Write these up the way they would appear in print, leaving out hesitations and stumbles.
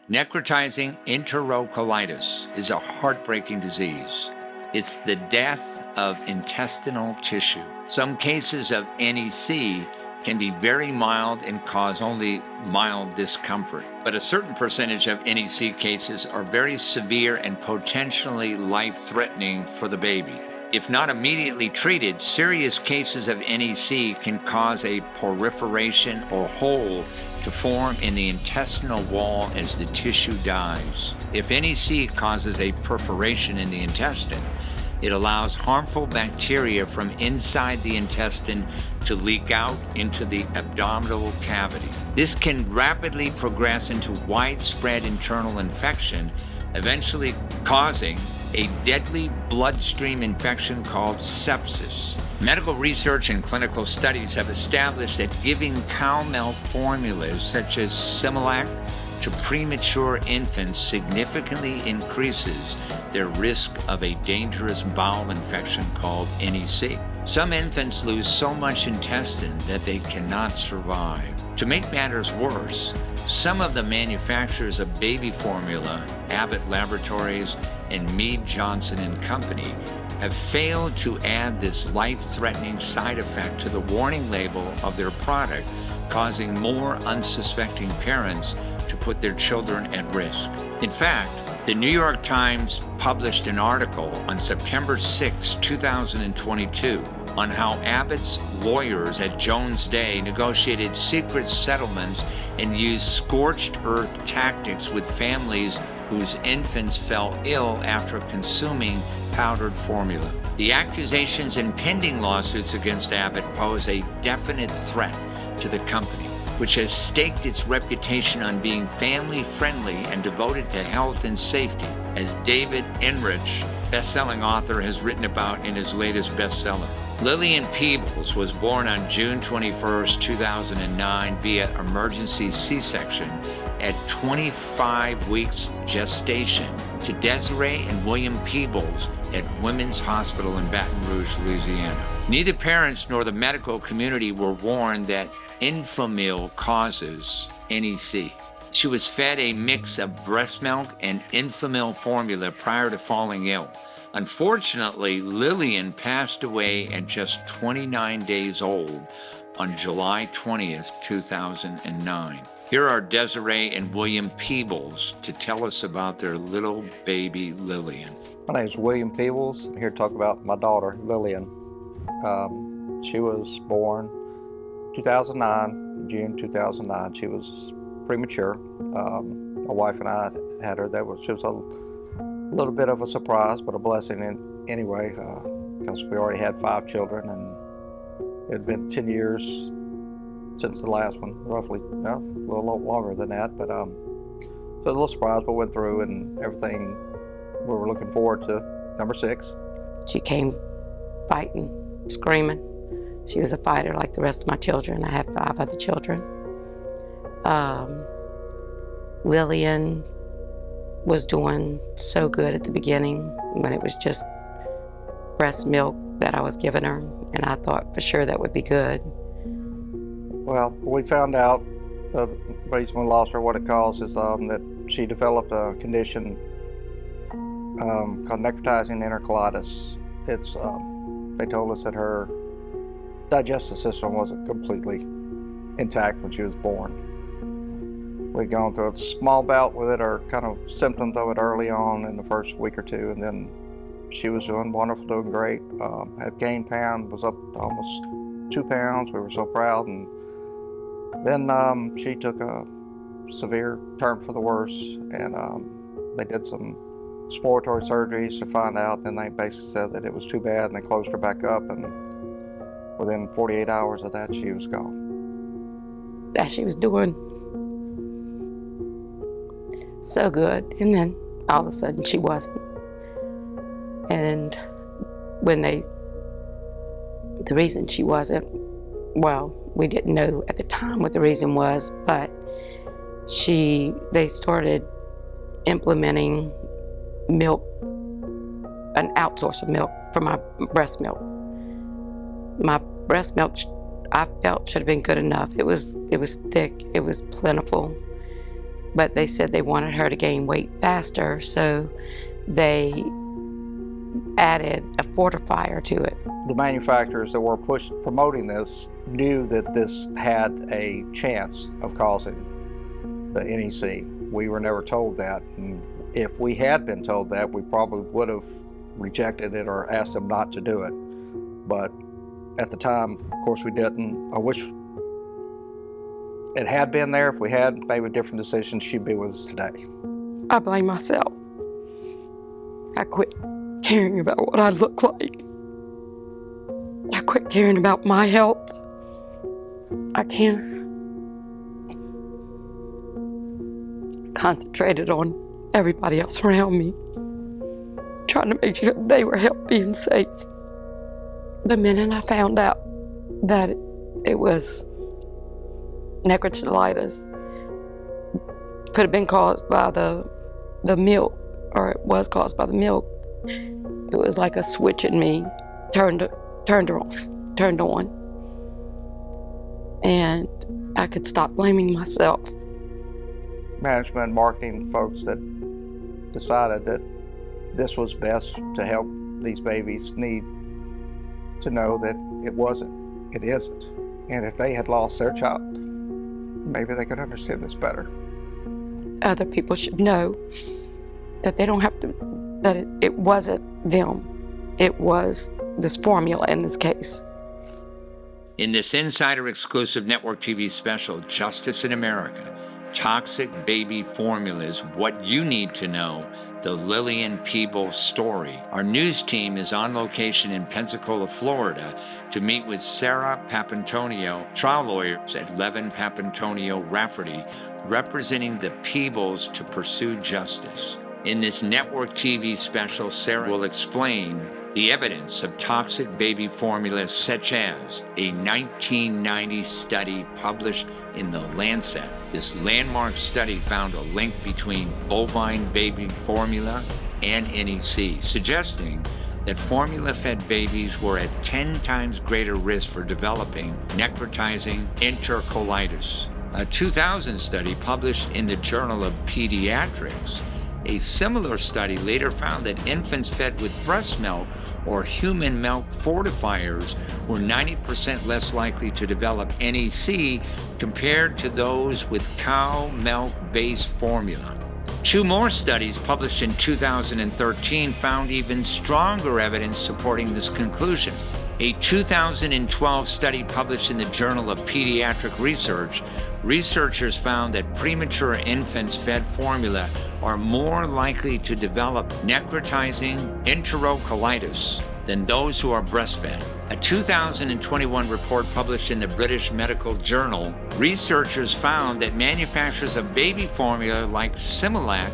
Necrotizing enterocolitis is a heartbreaking disease. It's the death of intestinal tissue. Some cases of NEC can be very mild and cause only mild discomfort. But a certain percentage of NEC cases are very severe and potentially life-threatening for the baby. If not immediately treated, serious cases of NEC can cause a proliferation or hole to form in the intestinal wall as the tissue dies. If NEC causes a perforation in the intestine, it allows harmful bacteria from inside the intestine to leak out into the abdominal cavity. This can rapidly progress into widespread internal infection, eventually causing a deadly bloodstream infection called sepsis. Medical research and clinical studies have established that giving cow milk formulas such as Similac to premature infants significantly increases their risk of a dangerous bowel infection called NEC. Some infants lose so much intestine that they cannot survive. To make matters worse, some of the manufacturers of baby formula, Abbott Laboratories and Mead Johnson and Company, have failed to add this life-threatening side effect to the warning label of their product, causing more unsuspecting parents to put their children at risk. In fact, the New York Times published an article on September 6, 2022, on how Abbott's lawyers at Jones Day negotiated secret settlements and used scorched earth tactics with families whose infants fell ill after consuming powdered formula. The accusations and pending lawsuits against Abbott pose a definite threat to the company, which has staked its reputation on being family-friendly and devoted to health and safety, as David Enrich, best-selling author, has written about in his latest bestseller. Lillian Peebles was born on June 21, 2009 via emergency C-section at 25 weeks gestation to Desiree and William Peebles at Women's Hospital in Baton Rouge, Louisiana. Neither parents nor the medical community were warned that Enfamil causes NEC. She was fed a mix of breast milk and Enfamil formula prior to falling ill. Unfortunately, Lillian passed away at just 29 days old on July 20th, 2009. Here are Desiree and William Peebles to tell us about their little baby Lillian. My name is William Peebles. I'm here to talk about my daughter, Lillian. She was born 2009, June 2009. She was premature. My wife and I had her. She was a little bit of a surprise, but a blessing anyway, because we already had 5 children, and it had been 10 years since the last one, roughly, a little longer than that, but so a little surprise, but went through and everything. We were looking forward to number 6. She came fighting, screaming. She was a fighter like the rest of my children. I have 5 other children. Lillian was doing so good at the beginning when it was just breast milk that I was giving her, and I thought for sure that would be good. Well, we found out the reason we lost her, what it caused, is that she developed a condition called necrotizing enterocolitis. It's they told us that her digestive system wasn't completely intact when she was born. We'd gone through a small bout with it, or kind of symptoms of it early on in the first week or 2, and then she was doing wonderful, doing great. Had gained pound, was up to almost 2 pounds. We were so proud, and then she took a severe turn for the worse, and they did some exploratory surgeries to find out. Then they basically said that it was too bad, and they closed her back up, and within 48 hours of that, she was gone. That she was doing so good, and then all of a sudden she wasn't. And when the reason she wasn't, well, we didn't know at the time what the reason was, but they started implementing milk, an outsource of milk for my breast milk. My breast milk, I felt, should have been good enough. It was thick, it was plentiful, but they said they wanted her to gain weight faster, so they added a fortifier to it. The manufacturers that were promoting this knew that this had a chance of causing the NEC. We were never told that, and if we had been told that, we probably would have rejected it or asked them not to do it. But at the time, of course, we didn't. I wish it had been there. If we had made a different decision, she'd be with us today. I blame myself. I quit caring about what I look like. I quit caring about my health. I concentrated on everybody else around me, trying to make sure they were healthy and safe. The minute I found out that it was necrotilitis, could have been caused by the milk, or it was caused by the milk, it was like a switch in me turned on, and I could stop blaming myself. Management and marketing folks that decided that this was best to help these babies need to know that it isn't. And if they had lost their child, maybe they could understand this better. Other people should know that they don't have to, that it wasn't them. It was this formula in this case. In this Insider exclusive network TV special, Justice in America, Toxic Baby Formulas, What You Need to Know, the Lillian Peebles story. Our news team is on location in Pensacola, Florida, to meet with Sara Papantonio, trial lawyers at Levin Papantonio Rafferty, representing the Peebles to pursue justice. In this network TV special, Sara will explain the evidence of toxic baby formulas, such as a 1990 study published in The Lancet. This landmark study found a link between bovine baby formula and NEC, suggesting that formula-fed babies were at 10 times greater risk for developing necrotizing enterocolitis. A 2000 study published in the Journal of Pediatrics. A similar study later found that infants fed with breast milk or human milk fortifiers were 90% less likely to develop NEC compared to those with cow milk-based formula. Two more studies published in 2013 found even stronger evidence supporting this conclusion. A 2012 study published in the Journal of Pediatric Research, researchers found that premature infants fed formula are more likely to develop necrotizing enterocolitis than those who are breastfed. A 2021 report published in the British Medical Journal, researchers found that manufacturers of baby formula like Similac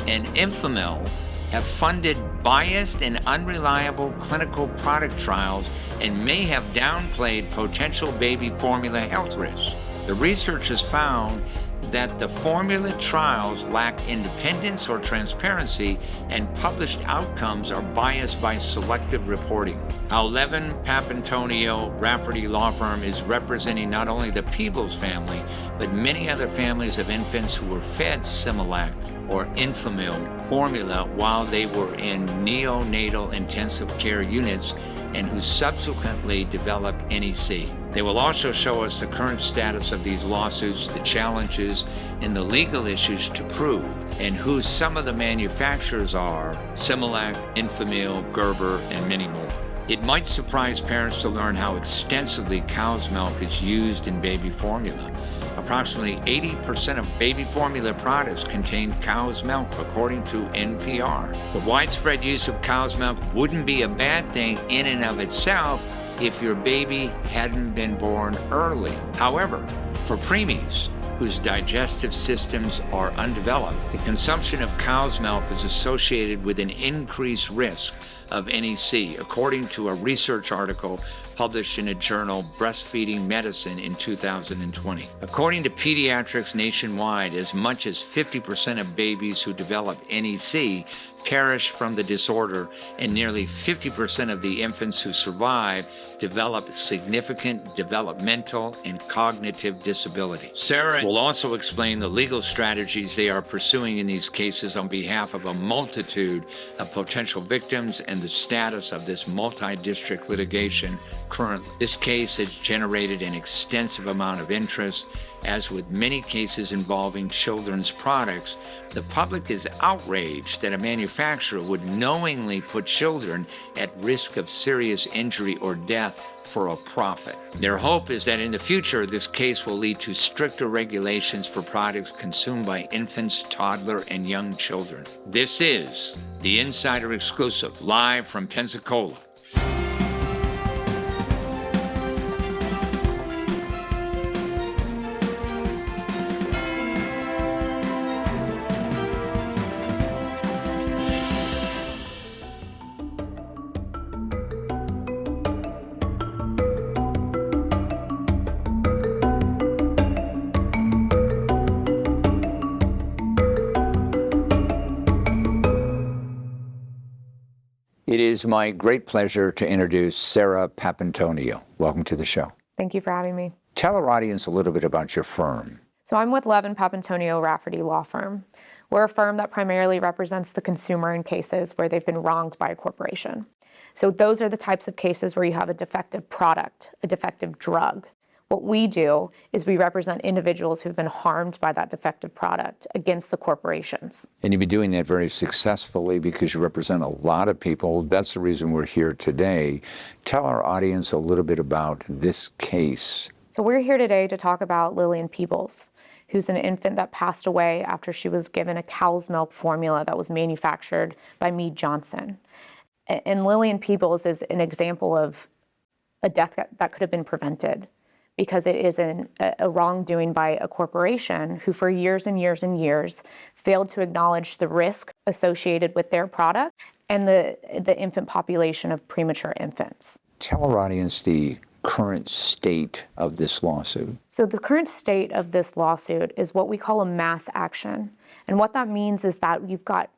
and Enfamil have funded biased and unreliable clinical product trials and may have downplayed potential baby formula health risks. The researchers found that the formula trials lack independence or transparency, and published outcomes are biased by selective reporting. Our Levin Papantonio Rafferty law firm is representing not only the Peebles family, but many other families of infants who were fed Similac or Enfamil formula while they were in neonatal intensive care units and who subsequently developed NEC. They will also show us the current status of these lawsuits, the challenges, and the legal issues to prove, and who some of the manufacturers are: Similac, Enfamil, Gerber, and many more. It might surprise parents to learn how extensively cow's milk is used in baby formula. Approximately 80% of baby formula products contain cow's milk, according to NPR. The widespread use of cow's milk wouldn't be a bad thing in and of itself if your baby hadn't been born early. However, for preemies whose digestive systems are undeveloped, the consumption of cow's milk is associated with an increased risk of NEC, according to a research article published in a journal, Breastfeeding Medicine, in 2020. According to pediatrics nationwide, as much as 50% of babies who develop NEC perish from the disorder, and nearly 50% of the infants who survive develop significant developmental and cognitive disability. Sara will also explain the legal strategies they are pursuing in these cases on behalf of a multitude of potential victims and the status of this multi-district litigation currently. This case has generated an extensive amount of interest. As with many cases involving children's products, the public is outraged that a manufacturer would knowingly put children at risk of serious injury or death for a profit. Their hope is that in the future, this case will lead to stricter regulations for products consumed by infants, toddler, and young children. This is the Insider Exclusive, live from Pensacola. It is my great pleasure to introduce Sara Papantonio. Welcome to the show. Thank you for having me. Tell our audience a little bit about your firm. So I'm with Levin Papantonio Rafferty Law Firm. We're a firm that primarily represents the consumer in cases where they've been wronged by a corporation. So those are the types of cases where you have a defective product, a defective drug. What we do is we represent individuals who've been harmed by that defective product against the corporations. And you've been doing that very successfully because you represent a lot of people. That's the reason we're here today. Tell our audience a little bit about this case. So we're here today to talk about Lillian Peebles, who's an infant that passed away after she was given a cow's milk formula that was manufactured by Mead Johnson. And Lillian Peebles is an example of a death that could have been prevented, because it is a wrongdoing by a corporation who for years and years and years failed to acknowledge the risk associated with their product and the infant population of premature infants. Tell our audience the current state of this lawsuit. So the current state of this lawsuit is what we call a mass action. And what that means is that you've got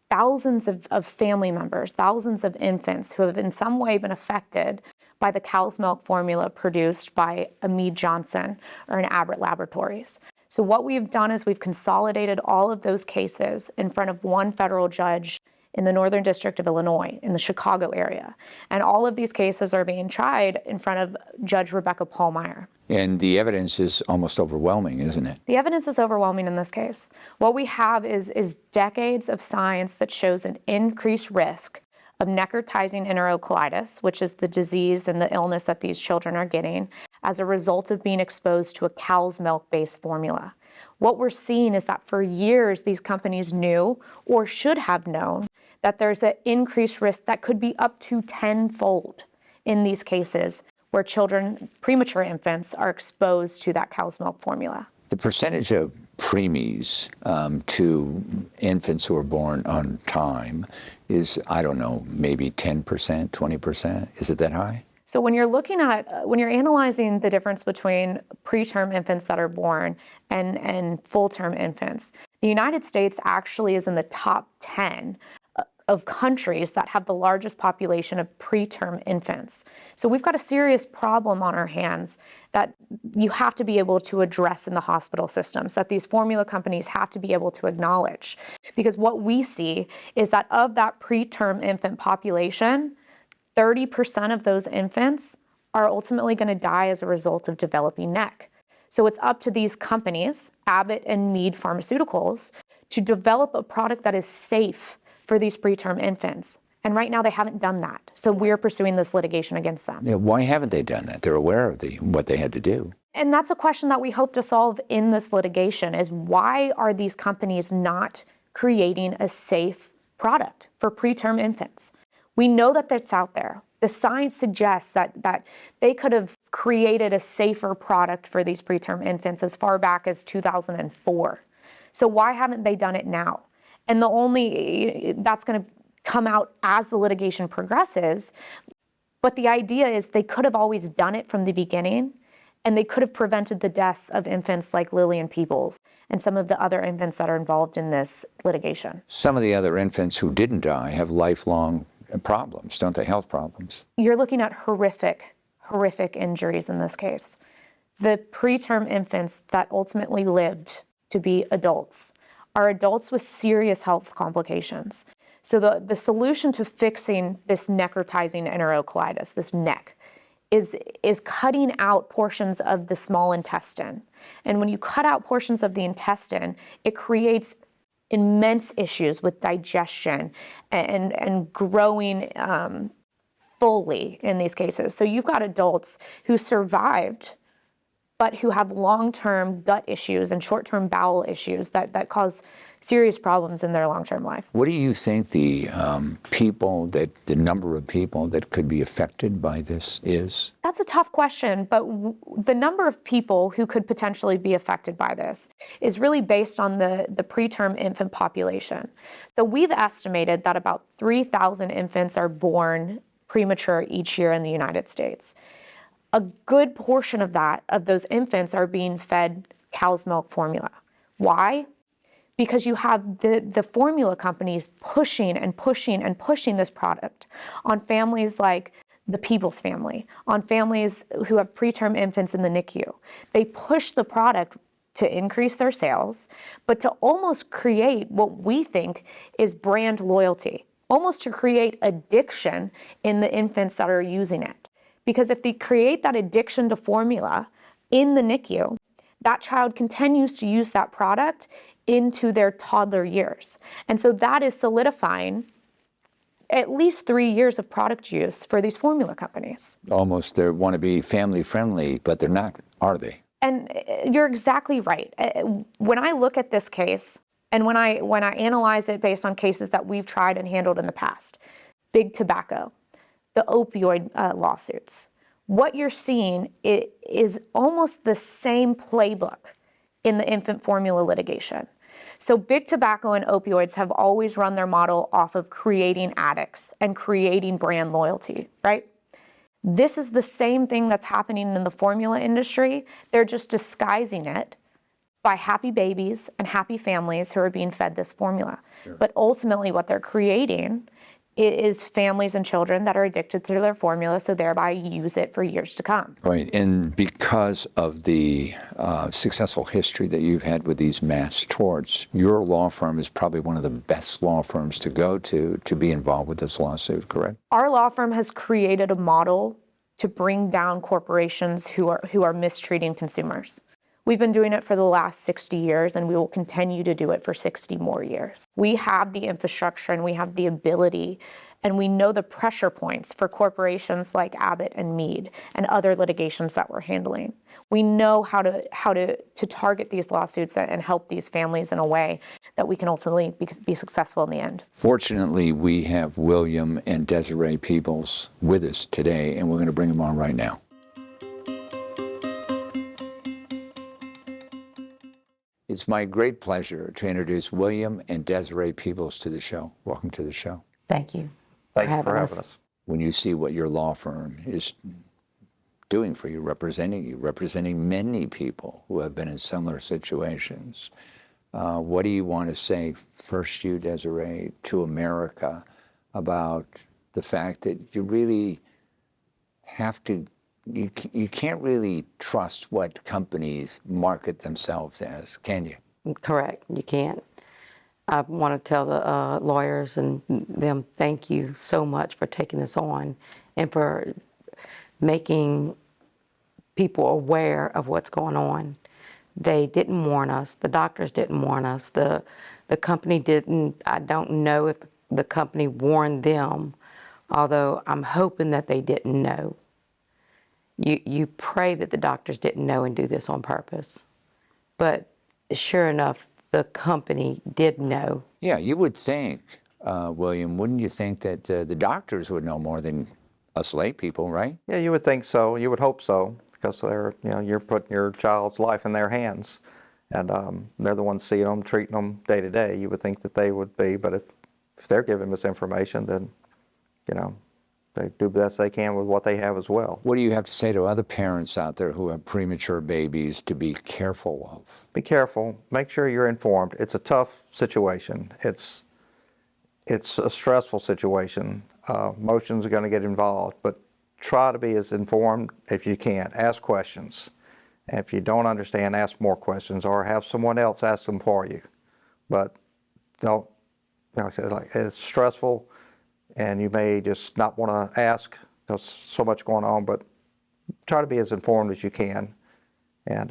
thousands of family members, thousands of infants who have in some way been affected by the cow's milk formula produced by a Mead Johnson or an Abbott Laboratories. So what we've done is we've consolidated all of those cases in front of one federal judge in the Northern District of Illinois, in the Chicago area. And all of these cases are being tried in front of Judge Rebecca Pallmeyer. And the evidence is almost overwhelming, isn't it? The evidence is overwhelming in this case. What we have is decades of science that shows an increased risk of necrotizing enterocolitis, which is the disease and the illness that these children are getting as a result of being exposed to a cow's milk-based formula. What we're seeing is that for years, these companies knew or should have known that there's an increased risk that could be up to tenfold in these cases where children, premature infants, are exposed to that cow's milk formula. The percentage of preemies to infants who are born on time is, I don't know, maybe 10%, 20%? Is it that high? So when you're analyzing the difference between preterm infants that are born and full-term infants, the United States actually is in the top 10 of countries that have the largest population of preterm infants. So we've got a serious problem on our hands that you have to be able to address in the hospital systems, that these formula companies have to be able to acknowledge. Because what we see is that of that preterm infant population, 30% of those infants are ultimately going to die as a result of developing neck. So it's up to these companies, Abbott and Mead Pharmaceuticals, to develop a product that is safe for these preterm infants. And right now they haven't done that. So we're pursuing this litigation against them. Yeah, why haven't they done that? They're aware of what they had to do. And that's a question that we hope to solve in this litigation, is why are these companies not creating a safe product for preterm infants? We know that that's out there. The science suggests that they could have created a safer product for these preterm infants as far back as 2004. So why haven't they done it now? And that's going to come out as the litigation progresses. But the idea is they could have always done it from the beginning And they could have prevented the deaths of infants like Lillian Peebles and some of the other infants that are involved in this litigation. Some of the other infants who didn't die have lifelong problems, don't they? Health problems. You're looking at horrific injuries in this case. The preterm infants that ultimately lived to be adults are adults with serious health complications. So the solution to fixing this necrotizing enterocolitis, this NEC, is cutting out portions of the small intestine. And when you cut out portions of the intestine, it creates immense issues with digestion and growing fully in these cases. So you've got adults who survived, but who have long-term gut issues and short-term bowel issues that cause serious problems in their long-term life. What do you think the number of people that could be affected by this is? That's a tough question, but the number of people who could potentially be affected by this is really based on the preterm infant population. So we've estimated that about 3,000 infants are born premature each year in the United States. A good portion of those infants are being fed cow's milk formula. Why? Because you have the formula companies pushing this product on families like the Peebles family, on families who have preterm infants in the NICU. They push the product to increase their sales, but to almost create what we think is brand loyalty, almost to create addiction in the infants that are using it. Because if they create that addiction to formula in the NICU, that child continues to use that product into their toddler years. And so that is solidifying at least 3 years of product use for these formula companies. Almost they want to be family friendly, but they're not, are they? And you're exactly right. When I look at this case, and when I analyze it based on cases that we've tried and handled in the past, big tobacco, the opioid lawsuits, what you're seeing is almost the same playbook in the infant formula litigation. So big tobacco and opioids have always run their model off of creating addicts and creating brand loyalty, right? This is the same thing that's happening in the formula industry. They're just disguising it by happy babies and happy families who are being fed this formula. Sure. But ultimately what they're creating is families and children that are addicted to their formula, so thereby use it for years to come. Right, and because of the successful history that you've had with these mass torts, your law firm is probably one of the best law firms to go to be involved with this lawsuit, correct? Our law firm has created a model to bring down corporations who are mistreating consumers. We've been doing it for the last 60 years, and we will continue to do it for 60 more years. We have the infrastructure, and we have the ability, and we know the pressure points for corporations like Abbott and Mead and other litigations that we're handling. We know how to target these lawsuits and help these families in a way that we can ultimately be successful in the end. Fortunately, we have William and Desiree Peebles with us today, and we're going to bring them on right now. It's my great pleasure to introduce William and Desiree Peebles to the show. Welcome to the show. Thank you. Thank you for having us. When you see what your law firm is doing for you, representing many people who have been in similar situations, what do you want to say, first you, Desiree, to America about the fact that you really have to you can't really trust what companies market themselves as, can you? Correct, you can't. I want to tell the lawyers and them thank you so much for taking this on and for making people aware of what's going on. They didn't warn us. The doctors didn't warn us. The company didn't. I don't know if the company warned them, although I'm hoping that they didn't know. You pray that the doctors didn't know and do this on purpose. But sure enough, the company did know. Yeah, you would think, William, wouldn't you think that the doctors would know more than us lay people, right? Yeah, you would think so. You would hope so, because you're putting your child's life in their hands, and they're the ones seeing them, treating them day to day. You would think that they would be, but if they're giving us information, then they do the best they can with what they have as well. What do you have to say to other parents out there who have premature babies to be careful of? Be careful. Make sure you're informed. It's a tough situation. It's a stressful situation. Emotions are going to get involved, but try to be as informed as you can. Ask questions. And if you don't understand, ask more questions or have someone else ask them for you. But don't, like I said, it's stressful and you may just not want to ask. There's so much going on, but try to be as informed as you can. And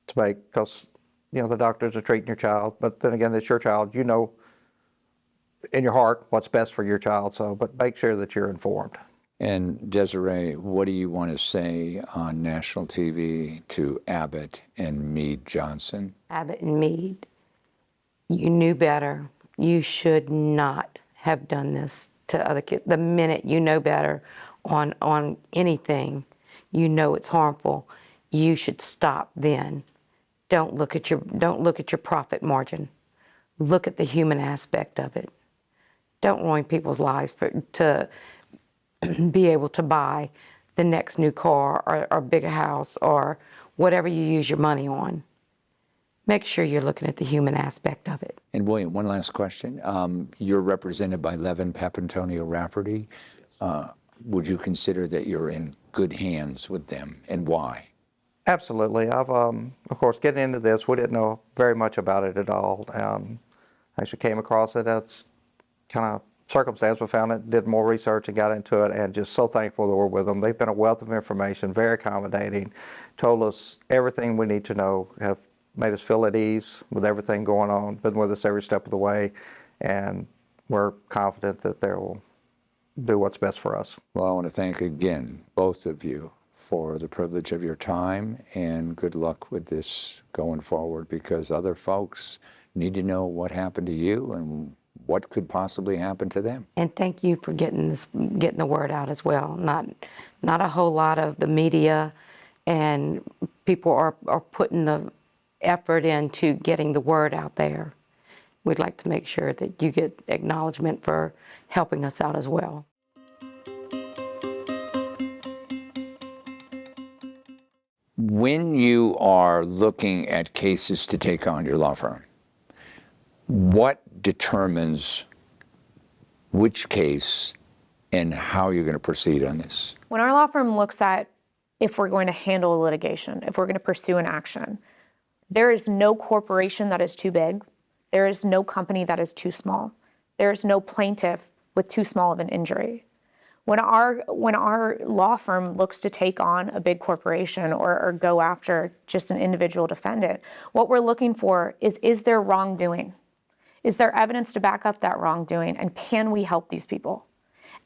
because, the doctors are treating your child, but then again, it's your child. You know in your heart what's best for your child, but make sure that you're informed. And Desiree, what do you want to say on national TV to Abbott and Meade Johnson? Abbott and Meade, you knew better. You should not have done this to other kids. The minute you know better on anything, you know it's harmful, you should stop then. Don't look at your profit margin. Look at the human aspect of it. Don't ruin people's lives to be able to buy the next new car or bigger house or whatever you use your money on. Make sure you're looking at the human aspect of it. And William, one last question. You're represented by Levin Papantonio Rafferty. Would you consider that you're in good hands with them, and why? Absolutely. I've, of course, getting into this, we didn't know very much about it at all. Actually came across it as kind of circumstance. We found it, did more research and got into it, and just so thankful that we're with them. They've been a wealth of information, very accommodating, told us everything we need to know, have made us feel at ease with everything going on, been with us every step of the way, and we're confident that they will do what's best for us. Well, I want to thank again both of you for the privilege of your time, and good luck with this going forward, because other folks need to know what happened to you and what could possibly happen to them. And thank you for getting the word out as well. Not a whole lot of the media and people are putting the effort into getting the word out there. We'd like to make sure that you get acknowledgement for helping us out as well. When you are looking at cases to take on your law firm, what determines which case and how you're going to proceed on this? When our law firm looks at if we're going to handle litigation, if we're going to pursue an action, there is no corporation that is too big. There is no company that is too small. There is no plaintiff with too small of an injury. When our law firm looks to take on a big corporation or go after just an individual defendant, what we're looking for is there wrongdoing? Is there evidence to back up that wrongdoing? And can we help these people?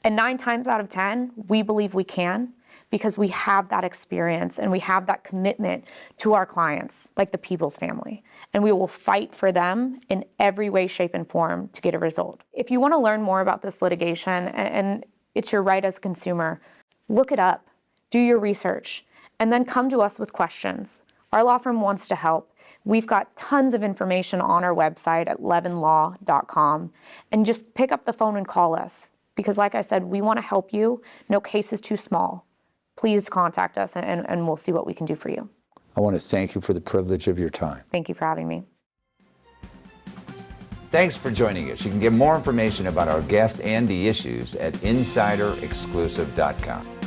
And 9 times out of 10, we believe we can, because we have that experience and we have that commitment to our clients, like the Peebles family. And we will fight for them in every way, shape, and form to get a result. If you want to learn more about this litigation, and it's your right as a consumer, look it up, do your research, and then come to us with questions. Our law firm wants to help. We've got tons of information on our website at levinlaw.com, and just pick up the phone and call us. Because like I said, we want to help you. No case is too small. Please contact us and we'll see what we can do for you. I want to thank you for the privilege of your time. Thank you for having me. Thanks for joining us. You can get more information about our guest and the issues at insiderexclusive.com.